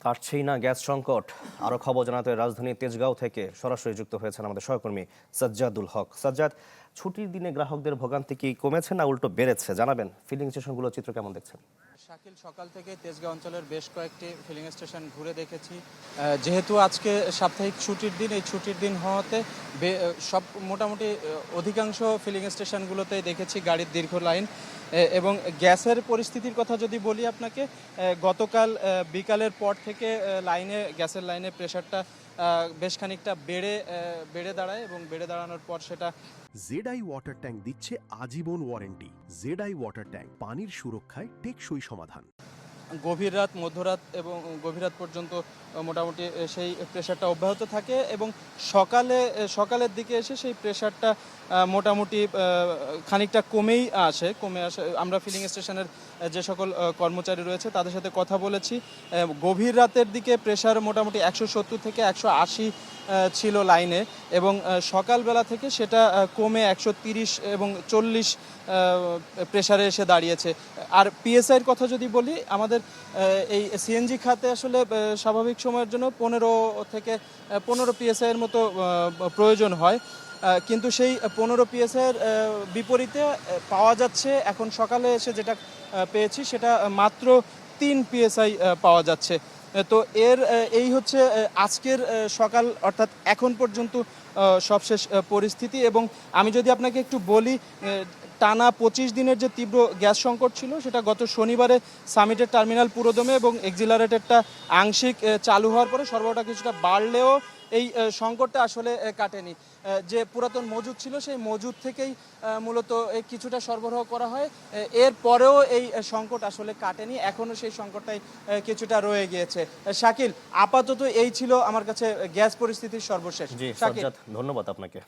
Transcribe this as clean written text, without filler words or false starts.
কাটছেই না গ্যাস সংকট। আরও খবর জানাতে রাজধানী তেজগাঁও থেকে সরাসরি যুক্ত হয়েছেন আমাদের সহকর্মী সাজ্জাদুল হক। সাজ্জাদ, ছুটির দিনে গ্রাহকদের ভোগান্তি কি কমেছে না উল্টো বেড়েছে জানাবেন? ফিলিং স্টেশনগুলোর চিত্র কেমন দেখছেন? শাকিল, সকাল থেকে তেজগাঁও অঞ্চলের বেশ কয়েকটি ফিলিং স্টেশন ঘুরে দেখেছি। যেহেতু আজকে সাপ্তাহিক ছুটির দিন, এই ছুটির দিন হওয়াতে সব মোটামুটি অধিকাংশ ফিলিং স্টেশনগুলোতেই দেখেছি গাড়ির দীর্ঘ লাইন। এবং গ্যাসের পরিস্থিতির কথা যদি বলি আপনাকে, গতকাল বিকালের পর থেকে গ্যাসের লাইনে প্রেশারটা বেশ খানিকটা বেড়ে দাঁড়ায় এবং বেড়ে দাঁড়ানোর পর সেটা জেডআই ওয়াটার ট্যাঙ্ক দিচ্ছে আজীবন ওয়ারেন্টি। জেডআই ওয়াটার ট্যাঙ্ক, পানির সুরক্ষায় টেকসই সমাধান। গভীর রাত, মধ্যরাত এবং গভীর রাত পর্যন্ত মোটামুটি সেই প্রেশারটা অব্যাহত থাকে এবং সকালের দিকে এসে সেই প্রেশারটা মোটামুটি খানিকটা কমে আসে। আমরা ফিলিং স্টেশনের যে সকল কর্মচারী রয়েছে তাদের সাথে কথা বলেছি। গভীর রাতের দিকে প্রেশার মোটামুটি 170 থেকে 180 ছিল লাইনে এবং সকালবেলা থেকে সেটা কমে 130 এবং 40 প্রেশারে এসে দাঁড়িয়েছে। আর পিএসআইয়ের কথা যদি বলি, আমাদের এই সিএনজি খাতে আসলে স্বাভাবিক সময়ের জন্য 15 পিএসআইয়ের মতো প্রয়োজন হয়, কিন্তু সেই 15 পিএসআইয়ের বিপরীতে পাওয়া যাচ্ছে এখন সকালে এসে যেটা পেয়েছি সেটা মাত্র 3 পিএসআই পাওয়া যাচ্ছে। তো এই হচ্ছে আজকের সকাল, অর্থাৎ এখন পর্যন্ত সবশেষ পরিস্থিতি। এবং আমি যদি আপনাকে একটু বলি, টানা 25 দিনের যে তীব্র গ্যাস সংকট ছিল সেটা গত শনিবারে সামিটের টার্মিনাল পুরোদমে এবং এক্সিলারেটরটা আংশিক চালু হওয়ার পরে সরবরাহটা কিছুটা বাড়লেও এই সংকটটা আসলে কাটেনি। যে পুরাতন মজুদ ছিল সেই মজুদ থেকেই মূলত কিছুটা সরবরাহ করা হয়। এর পরেও এই সংকট আসলে কাটেনি, এখনও সেই সংকটটাই কিছুটা রয়ে গিয়েছে। শাকিল, আপাতত এই ছিল আমার কাছে গ্যাস পরিস্থিতির সর্বশেষ। জি সাজ্জাদ, ধন্যবাদ আপনাকে।